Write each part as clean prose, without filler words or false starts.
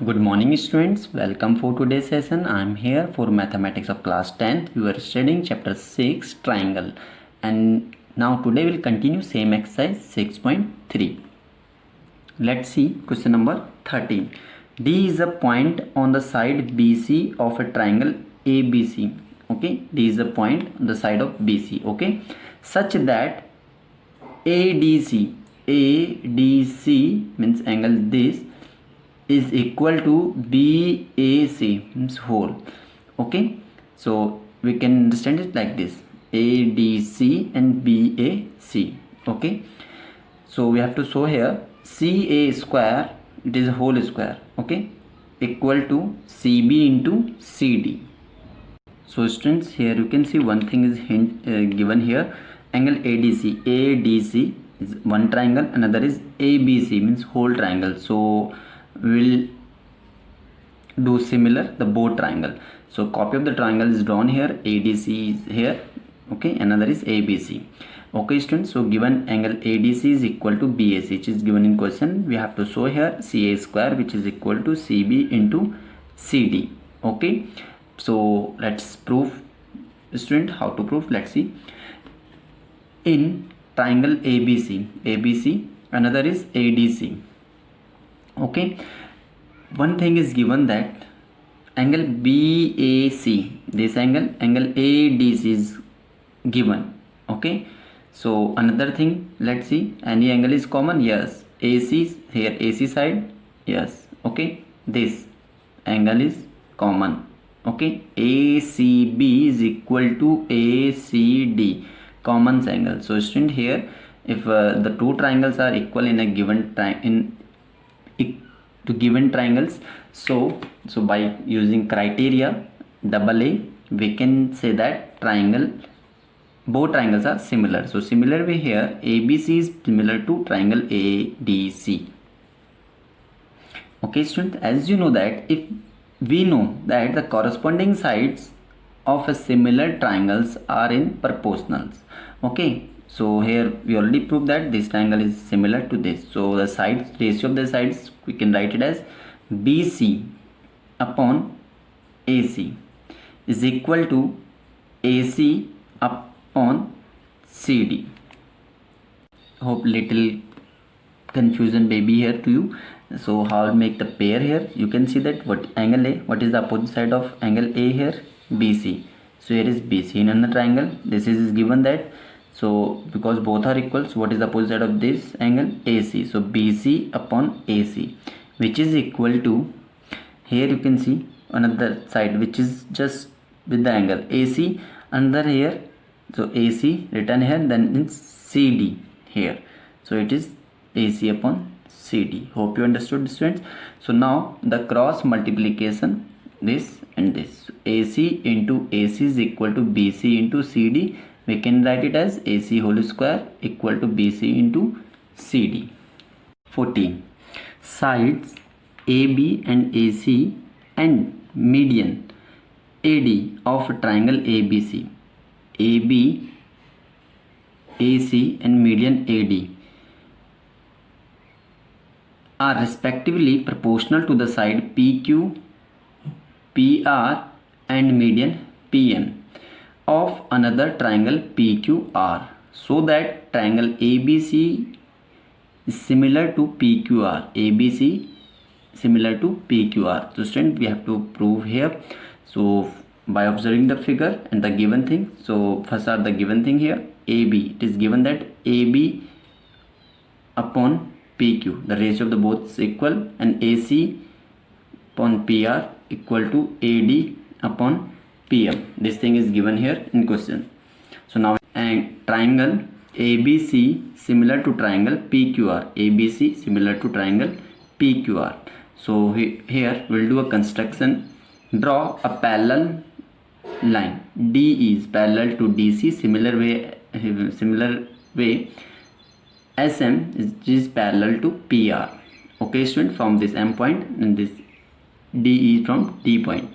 Good morning students, welcome for today's session. I am here for mathematics of class 10th. We are studying chapter 6 triangle, and now today we'll continue same exercise 6.3. Let's see question number 13. D is a point on the side BC of a triangle ABC. Okay, D is a point on the side of BC. Okay, such that ADC means angle this is equal to BAC means whole. Okay, so we can understand it like this: ADC and BAC. Okay, so we have to show here CA square, it is a whole square, okay, equal to CB into CD. So students, here you can see one thing is given here: angle ADC is one triangle, another is ABC means whole triangle. So we will do similar the both triangle. So copy of the triangle is drawn here, ADC is here, okay, another is ABC. Okay students, so given angle ADC is equal to BAC, which is given in question, we have to show here CA square, which is equal to CB into CD. Okay, so let's prove student how to prove. Let's see. In triangle ABC, another is ADC. Okay, one thing is given that angle BAC, this angle ADC is given. Okay, so another thing, let's see, any angle is common. Yes, AC here, AC side, yes. Okay, this angle is common. Okay, ACB is equal to ACD, common angle. So student, here if the two triangles are equal in a given to given triangles, so by using criteria AA, we can say that both triangles are similar. So similar way here, ABC is similar to triangle ADC. Okay student, as you know that if we know that the corresponding sides of a similar triangles are in proportionals. Okay, so here we already proved that this triangle is similar to this. So the sides, ratio of the sides, we can write it as BC upon AC is equal to AC upon CD. Hope little confusion may be here to you. So how to make the pair here? You can see that what angle A, what is the opposite side of angle A here? BC. So here is BC in another triangle. This is given that. So because both are equal, so what is the opposite side of this angle? AC. So BC upon AC, which is equal to, here you can see another side which is just with the angle AC, another here. So AC written here, then it's CD here. So it is AC upon CD. Hope you understood, students. So now the cross multiplication, this and this, AC into AC is equal to BC into CD. We can write it as AC whole square equal to BC into CD. 14. Sides AB and AC and median AD of triangle ABC. AB, AC and median AD are respectively proportional to the side PQ, PR and median PM of another triangle PQR, so that triangle ABC is similar to PQR. ABC similar to PQR. So student, we have to prove here. So by observing the figure and the given thing. So first are the given thing here. AB, it is given that AB upon PQ, the ratio of the both is equal, and AC upon PR equal to AD upon PM. This thing is given here in question. So now, and triangle ABC similar to triangle PQR, ABC similar to triangle PQR. So here we'll do a construction. Draw a parallel line. D is parallel to DC. Similar way SM is parallel to PR. Okay student, from this M point, and this D is from D point.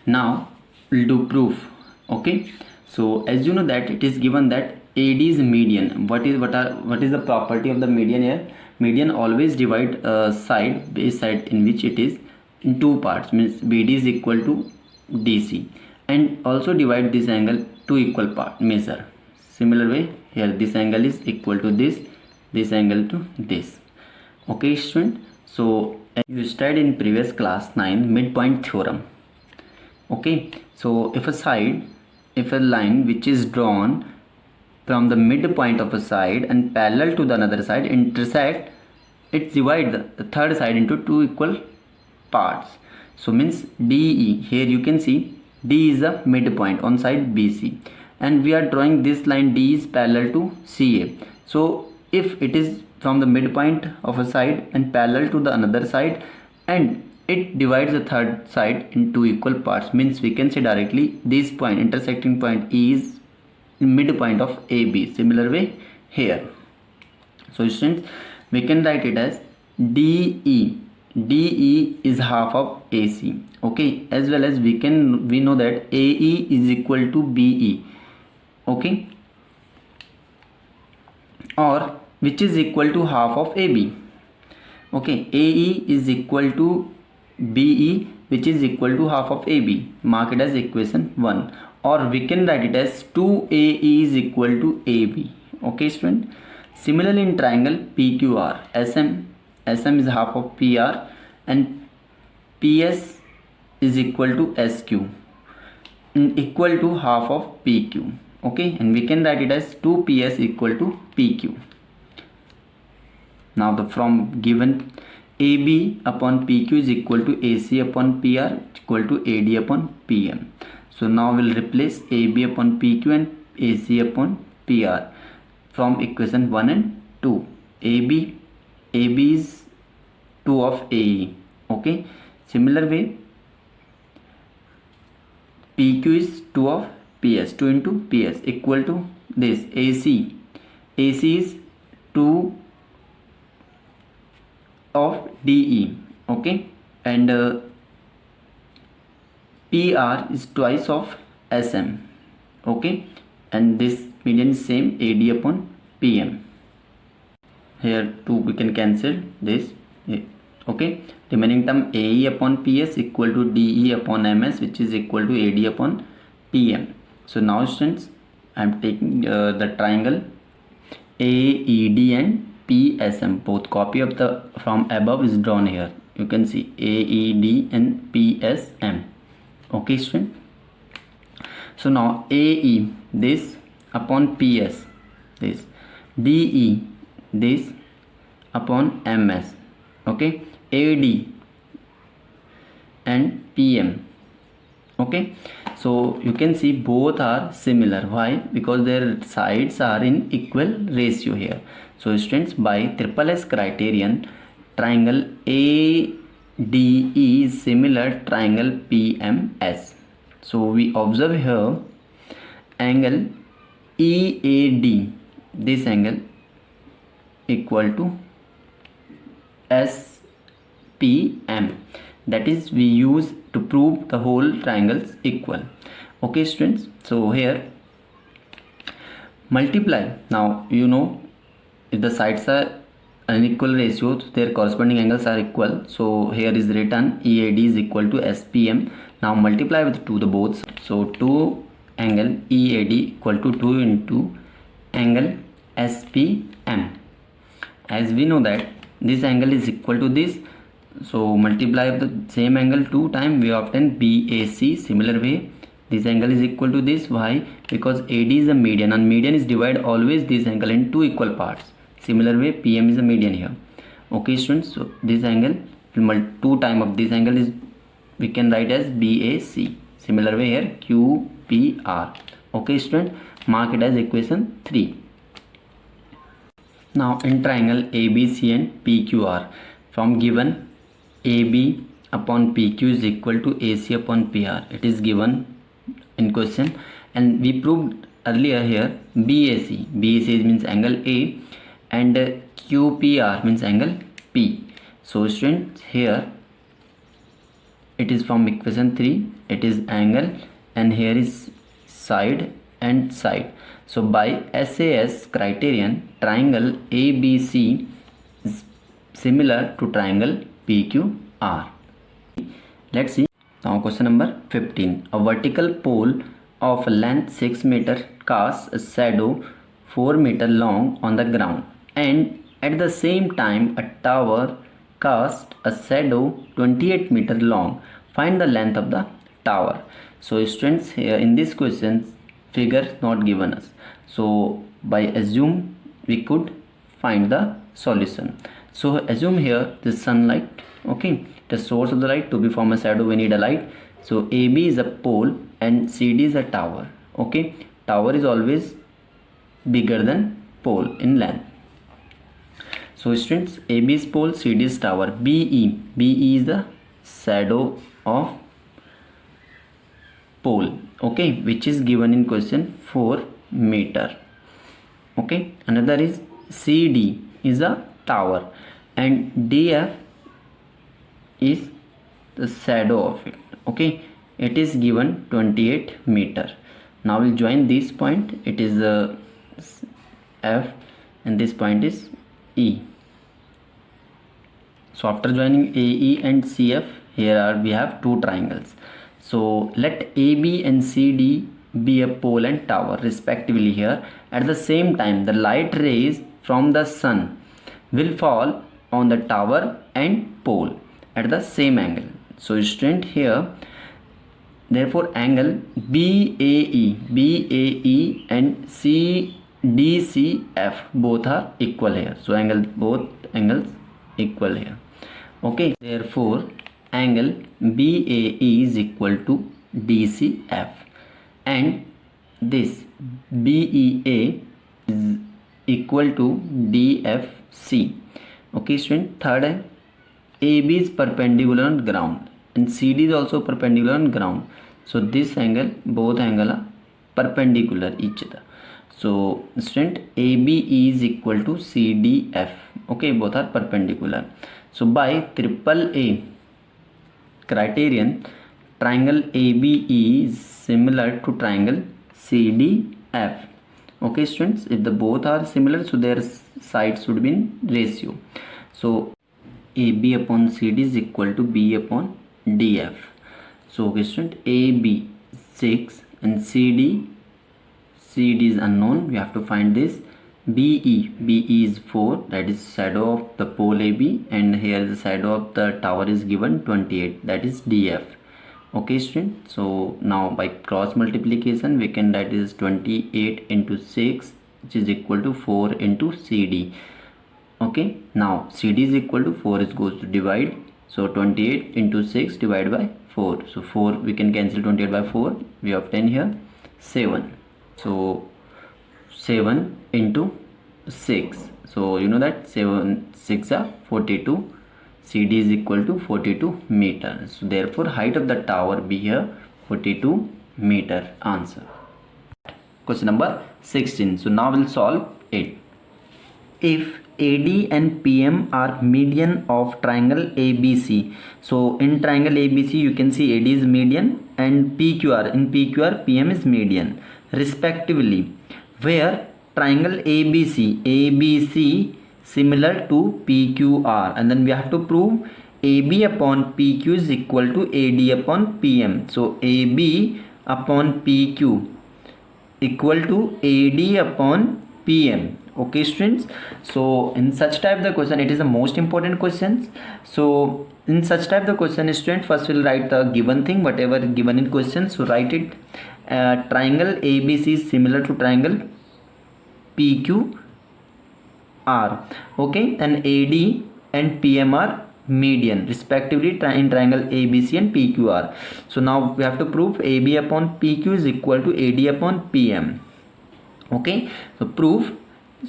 Now we'll do proof. Okay, so as you know that it is given that AD is median. What is the property of the median here? median always divide side, base side in which it is in two parts, means BD is equal to DC, and also divide this angle to equal part, measure. Similar way here, this angle is equal to this angle to this. Okay student, so you studied in previous class 9 midpoint theorem. Okay, so if a line which is drawn from the midpoint of a side and parallel to the another side intersect, it divide the third side into two equal parts. So means DE, here you can see D is the midpoint on side BC, and we are drawing this line D is parallel to CA. So if it is from the midpoint of a side and parallel to the another side, and it divides the third side into equal parts, means we can say directly this point, intersecting point E, is midpoint of AB. Similar way here. So students, we can write it as DE. DE is half of AC. Okay, as well as we know that AE is equal to BE. Okay, or which is equal to half of AB. Okay, AE is equal to BE, which is equal to half of AB. Mark it as equation 1, or we can write it as 2AE is equal to AB. Okay student, similarly in triangle PQR, SM is half of PR, and PS is equal to SQ, equal to half of PQ. Okay, and we can write it as 2PS equal to PQ. Now from given AB upon PQ is equal to AC upon PR equal to AD upon PM. So now we'll replace AB upon PQ and AC upon PR from equation 1 and 2. AB is 2 of AE. Okay, similar way PQ is 2 of PS, 2 into PS equal to this AC is 2 of DE. Okay, and PR is twice of SM. Okay, and this median is same, AD upon PM. Here 2 we can cancel this. Okay, remaining term AE upon PS equal to DE upon MS, which is equal to AD upon PM. So now students, I am taking the triangle AED and PSM. Both copy of the from above is drawn here. You can see AED and PSM. Okay student. So now AE this upon PS, this DE this upon MS. Okay, AD and PM. Okay, so you can see both are similar. Why? Because their sides are in equal ratio here. So students, by triple S criterion, triangle ADE is similar triangle PMS. So we observe here angle EAD, this angle equal to SPM, that is we use to prove the whole triangles equal. Okay students, so here multiply. Now you know if the sides are unequal ratio, their corresponding angles are equal. So here is written EAD is equal to SPM. Now multiply with 2 the both. So 2 angle EAD equal to 2 into angle SPM. As we know that this angle is equal to this, so multiply of the same angle 2 times, we obtain BAC. Similar way this angle is equal to this. Why? Because AD is a median, and median is divide always this angle in 2 equal parts. Similar way PM is a median here. Okay students, so this angle 2 times of this angle is we can write as BAC. Similar way here QPR. Okay student, mark it as equation 3. Now in triangle ABC and PQR, from given AB upon PQ is equal to AC upon PR, it is given in question, and we proved earlier here BAC means angle A, and QPR means angle P. So students, here it is from equation 3, it is angle, and here is side and side. So by SAS criterion, triangle ABC is similar to triangle PQR. Let's see. Now question number 15. A vertical pole of length 6 meter casts a shadow 4 meter long on the ground, and at the same time a tower casts a shadow 28 meter long. Find the length of the tower. So students, here in this question figure not given us, so by assume we could find the solution. So assume here this sunlight, okay, the source of the light. To be form a shadow we need a light. So AB is a pole and CD is a tower. Okay, tower is always bigger than pole in length. So students, AB is pole, CD is tower. BE is the shadow of pole, okay, which is given in question 4 meter. Okay, another is CD is a tower and DF is the shadow of it. Okay, it is given 28 meter. Now we'll join this point. It is F and this point is E. So after joining AE and CF, here we have two triangles. So let AB and CD be a pole and tower respectively here. At the same time, the light rays from the sun will fall on the tower and pole at the same angle. So student, here therefore angle BAE and CDCF both are equal here. So both angles equal here. Okay, therefore angle BAE is equal to DCF and this BEA is equal to DFC. Okay student, third, AB is perpendicular on ground and CD is also perpendicular on ground. So this angle, both angle are perpendicular each other. So student, ABE is equal to CDF. Okay, both are perpendicular. So by AAA criterion, triangle ABE is similar to triangle CDF. Okay students, if the both are similar, so their sides should be in ratio. So AB upon CD is equal to B upon DF. So okay student, AB 6 and CD is unknown, we have to find this. BE is 4, that is shadow of the pole AB, and here the shadow of the tower is given 28, that is DF. Okay student, so now by cross multiplication we can, that is 28 into 6, which is equal to 4 into CD. Okay, now CD is equal to 4 is goes to divide, so 28 into 6 divided by 4, so 4 we can cancel 28 by 4, we obtain here 7. So 7 into 6, so you know that 7 6 are 42. CD is equal to 42 meter. So therefore height of the tower be here 42 meter. Answer. Question number 16. So now we'll solve it. If AD and PM are median of triangle ABC. So in triangle ABC you can see AD is median and PQR, in PQR PM is median respectively, where triangle ABC similar to PQR, and then we have to prove AB upon PQ is equal to AD upon PM. So AB upon PQ equal to AD upon PM. Okay students, so in such type the question, it is the most important questions. So in such type the question, student first will write the given thing, whatever given in question, so write it. Triangle ABC is similar to triangle PQR. Okay, and AD and PM are median respectively in triangle ABC and PQR. So now we have to prove AB upon PQ is equal to AD upon PM. Okay, so proof.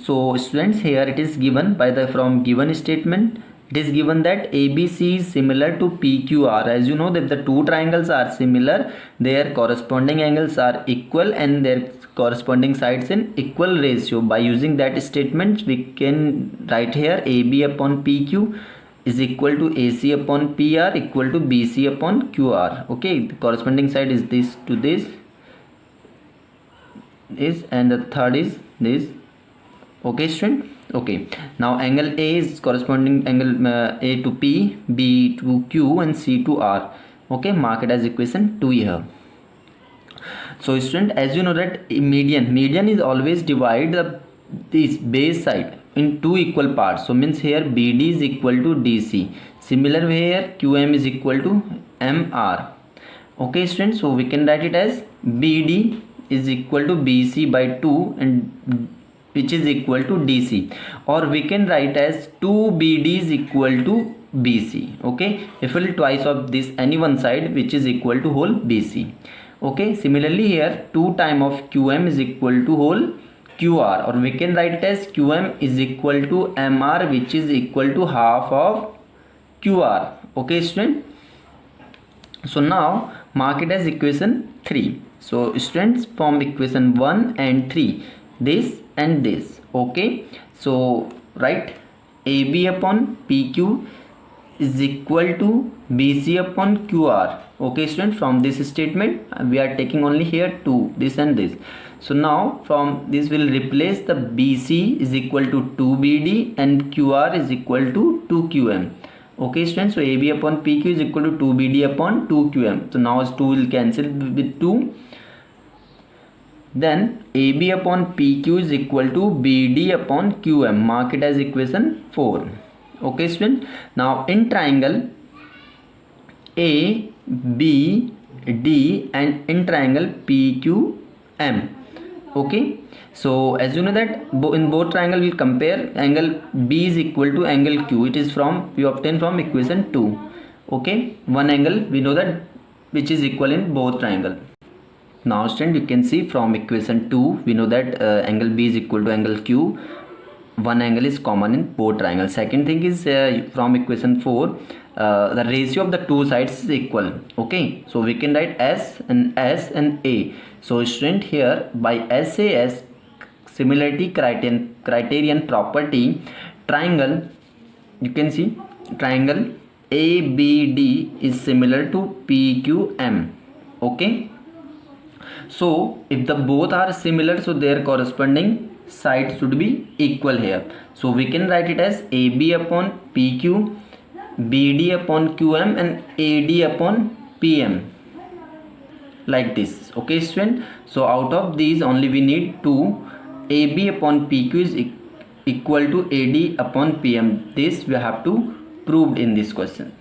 So students, here it is given by the from given statement, it is given that ABC is similar to PQR. As you know that the two triangles are similar, their corresponding angles are equal and their corresponding sides in equal ratio. By using that statement we can write here AB upon PQ is equal to AC upon PR equal to BC upon QR. Okay, the corresponding side is this to this and the third is this. Okay student, Okay, now angle A is corresponding angle A to P, B to Q, and C to R. Okay, mark it as equation 2 here. So student, as you know that median is always divide this base side in two equal parts. So means here BD is equal to DC. Similar way here QM is equal to MR. Okay students, so we can write it as BD is equal to BC by 2 and which is equal to DC, or we can write as 2BD is equal to BC. Okay, if we'll twice of this any one side which is equal to whole BC. Okay, similarly here 2 time of QM is equal to whole QR, or we can write it as QM is equal to MR which is equal to half of QR. Okay student, so now mark it as equation 3. So students, from equation 1 and 3, this and this. Okay, so write AB upon PQ is equal to BC upon QR. Okay student, from this statement we are taking only here 2, this and this. So now from this will replace the BC is equal to 2BD and QR is equal to 2QM. Okay students, so AB upon PQ is equal to 2BD upon 2QM. So now 2 will cancel with 2. Then AB upon PQ is equal to BD upon QM. Mark it as equation 4. Okay student, now in triangle A, B, D and in triangle PQM. Okay, so as you know that in both triangle we compare angle B is equal to angle Q. It is from we obtain from equation 2. Okay, one angle we know that which is equal in both triangle. Now student, you can see from equation 2 we know that angle B is equal to angle Q. One angle is common in both triangles. Second thing is from equation 4 the ratio of the two sides is equal. Okay, so we can write S and A. So student, here by SAS similarity criterion property, triangle, you can see triangle ABD is similar to PQM. Okay, so if the both are similar, so their corresponding sides should be equal here. So we can write it as AB upon PQ, BD upon QM and AD upon PM, like this. Okay student, so out of these only we need 2. AB upon PQ is equal to AD upon PM. This we have to prove in this question.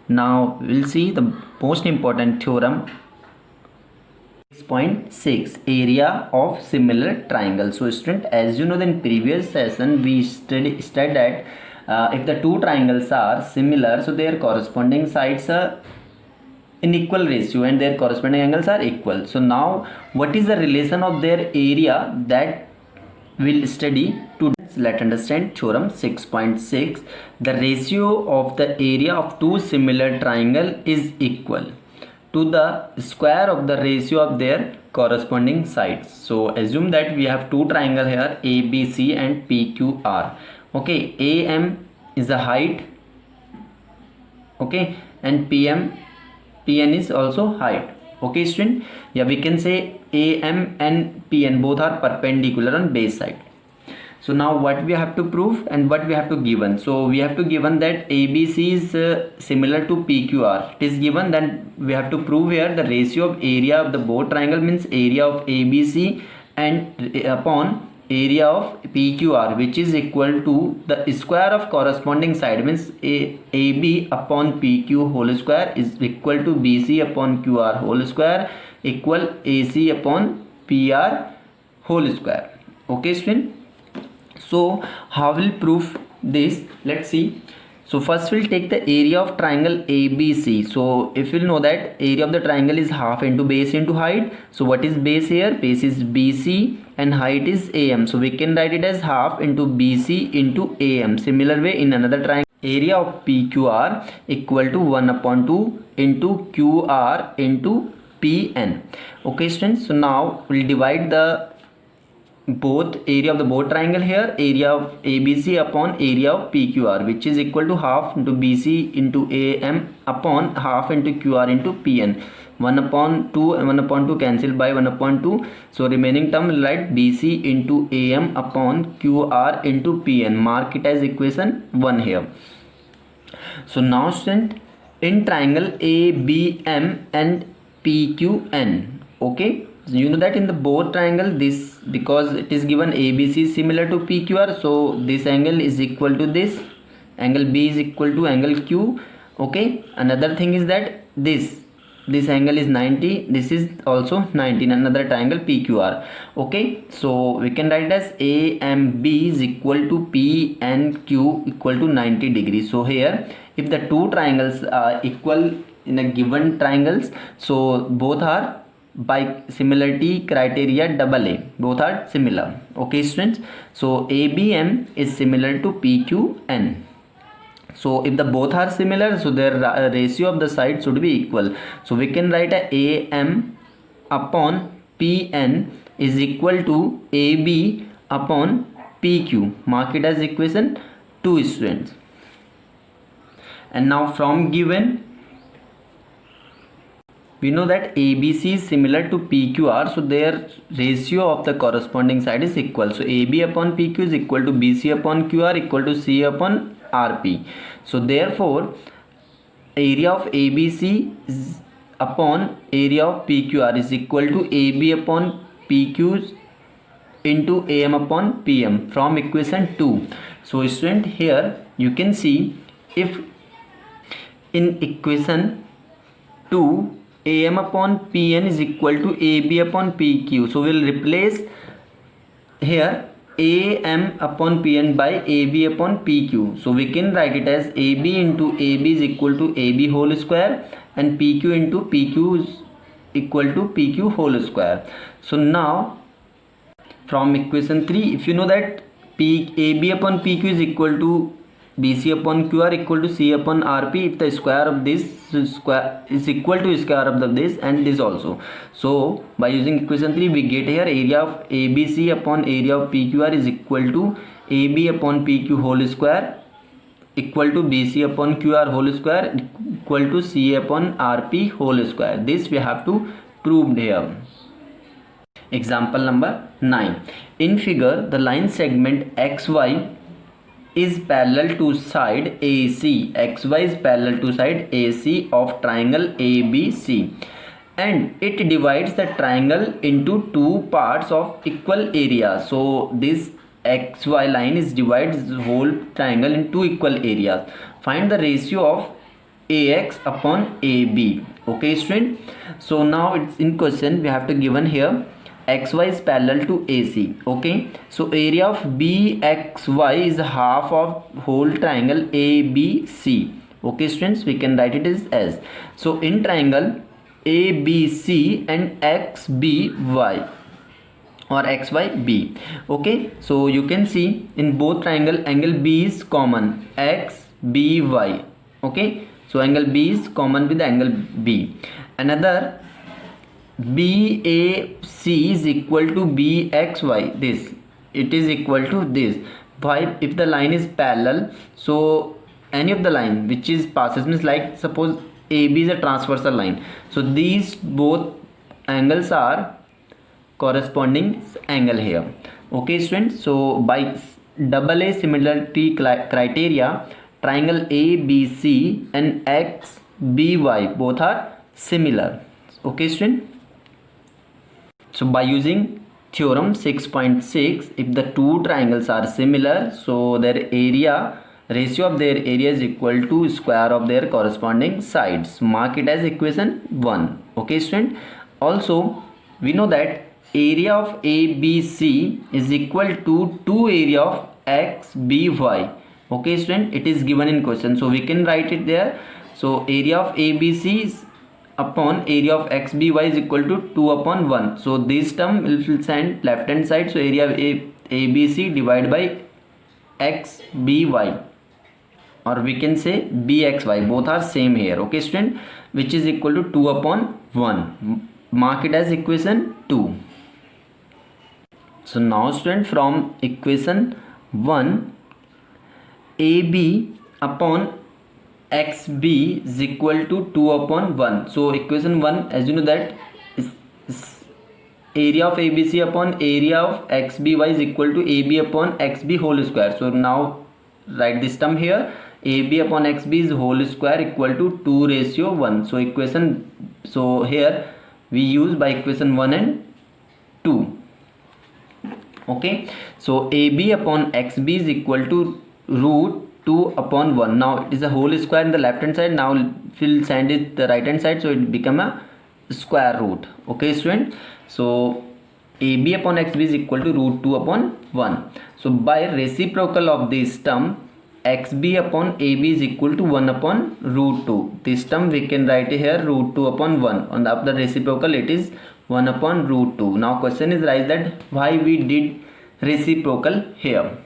Now we'll see the most important theorem. 6.6 area of similar triangle. So student, as you know, in previous session we studied that if the two triangles are similar, so their corresponding sides are in equal ratio and their corresponding angles are equal. So now what is the relation of their area, that we'll study today. Let's understand theorem 6.6. The ratio of the area of two similar triangle is equal to the square of the ratio of their corresponding sides. So assume that we have two triangle here, ABC and PQR. Okay, AM is the height, okay, and PN is also height. Okay student, yeah, we can say AM and PN both are perpendicular on base side. So now what we have to prove and what we have to given. So we have to given that ABC is similar to PQR. It is given, then we have to prove here the ratio of area of the both triangle means area of ABC and upon area of PQR, which is equal to the square of corresponding side, means AB upon PQ whole square is equal to BC upon QR whole square equal AC upon PR whole square. Okay student, so how will prove this? Let's see. So first we'll take the area of triangle ABC. So if we'll know that area of the triangle is half into base into height. So what is base here? Base is BC and height is AM. So we can write it as half into BC into AM. Similar way in another triangle, area of PQR equal to 1 upon 2 into QR into PN. Okay students, so now we'll divide the both area of the both triangle here, area of ABC upon area of PQR, which is equal to half into BC into AM upon half into QR into PN. 1 upon 2 and 1 upon 2 cancel by 1 upon 2. So remaining term will write BC into AM upon QR into PN. Mark it as equation 1 here. So now student, in triangle ABM and PQN, okay, so you know that in the both triangle, this, because it is given ABC is similar to PQR, so this angle is equal to this, angle B is equal to angle Q. Okay, another thing is that this angle is 90, this is also 90 in another triangle PQR. Okay, so we can write as AMB is equal to P and Q equal to 90 degrees. So here, if the two triangles are equal in a given triangles, so both are by similarity criteria AA, both are similar. Okay students, so ABM is similar to PQN. So if the both are similar, so their ratio of the sides should be equal. So we can write a AM upon PN is equal to AB upon PQ. Mark it as equation 2 students. And now from given, we know that ABC is similar to PQR, so their ratio of the corresponding side is equal. So AB upon PQ is equal to BC upon QR equal to C upon RP. So therefore, area of ABC is upon area of PQR is equal to AB upon PQ into AM upon PM from equation 2. So student, here you can see, if in equation 2 AM upon PN is equal to AB upon PQ, so we'll replace here AM upon PN by AB upon PQ. So we can write it as AB into AB is equal to AB whole square and PQ into PQ is equal to PQ whole square. So now from equation 3, if you know that AB upon PQ is equal to BC upon QR equal to C upon RP, if the square of this square is equal to square of this and this also. So by using equation 3, we get here area of ABC upon area of PQR is equal to AB upon PQ whole square equal to BC upon QR whole square equal to C upon RP whole square. This we have to prove here. Example number 9. In figure, the line segment XY is parallel to side AC. XY is parallel to side AC of triangle ABC, and it divides the triangle into two parts of equal area. So this XY line is divides the whole triangle in two equal areas. Find the ratio of AX upon AB. Okay student, so now it's in question, we have to given here XY is parallel to AC. Okay, so area of BXY is half of whole triangle ABC. Okay students, we can write it as so in triangle ABC and XBY or XYB. Okay, so you can see in both triangle angle B is common, XBY. Okay, so angle B is common with angle B. Another BAC is equal to BXY, this it is equal to this. Why? If the line is parallel, so any of the line which is passes, means like suppose AB is a transversal line, so these both angles are corresponding angle here. Okay students, so by AA similarity criteria, triangle ABC and XBY both are similar. Okay student, so by using theorem 6.6, if the two triangles are similar, so their area ratio of their area is equal to square of their corresponding sides. Mark it as equation 1. Okay student, also we know that area of ABC is equal to 2 area of XBY. Okay student, it is given in question, so we can write it there. So area of ABC is upon area of XBY is equal to 2 upon 1. So this term will stand left hand side, so area of ABC divided by XBY, or we can say BXY, both are same here. Okay student, which is equal to 2 upon 1. Mark it as equation 2. So now student, from equation 1, AB upon XB is equal to 2 upon 1. So equation 1, as you know, that is area of ABC upon area of XBY is equal to AB upon XB whole square. So now write this term here, AB upon XB is whole square equal to 2:1. So here we use by equation 1 and 2. Okay, so AB upon XB is equal to root 2 upon 1. Now it is a whole square in the left hand side. Now we'll send it the right hand side, so it become a square root. Okay student, so AB upon XB is equal to root 2 upon 1. So by reciprocal of this term, XB upon AB is equal to 1 upon root 2. This term we can write here root 2 upon 1. On the reciprocal it is 1 upon root 2. Now question is raised that why we did reciprocal here.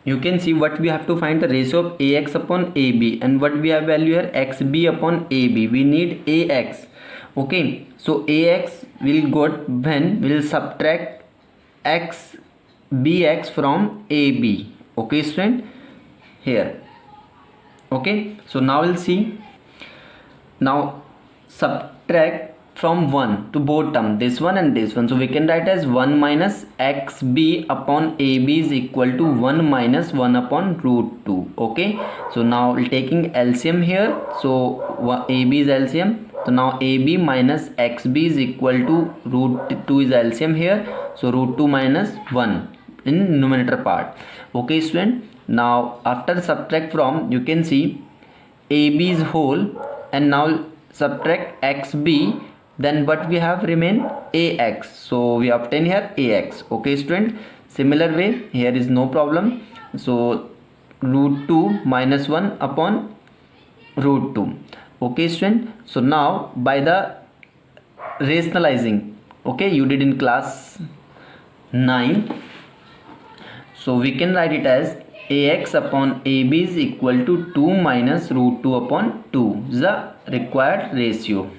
You can see what we have to find the ratio of AX upon AB, and what we have value here, XB upon AB. We need AX. Okay, so AX will got when we will subtract X BX from AB. Okay student, here. Okay, so now we'll see. Now subtract from 1 to both term, this one and this one. So we can write as 1 minus XB upon AB is equal to 1 minus 1 upon root 2. Okay, so now taking LCM here, so AB is LCM. So now AB minus XB is equal to root 2 is LCM here. So root 2 minus 1 in numerator part. Okay student, now after subtract from, you can see AB is whole, and now subtract XB, then what we have remain AX. So we obtain here AX. Okay student, similar way here is no problem. So root 2 minus 1 upon root 2. Okay student, so now by the rationalizing, okay, you did in class 9, so we can write it as AX upon AB is equal to 2 minus root 2 upon 2 is the required ratio.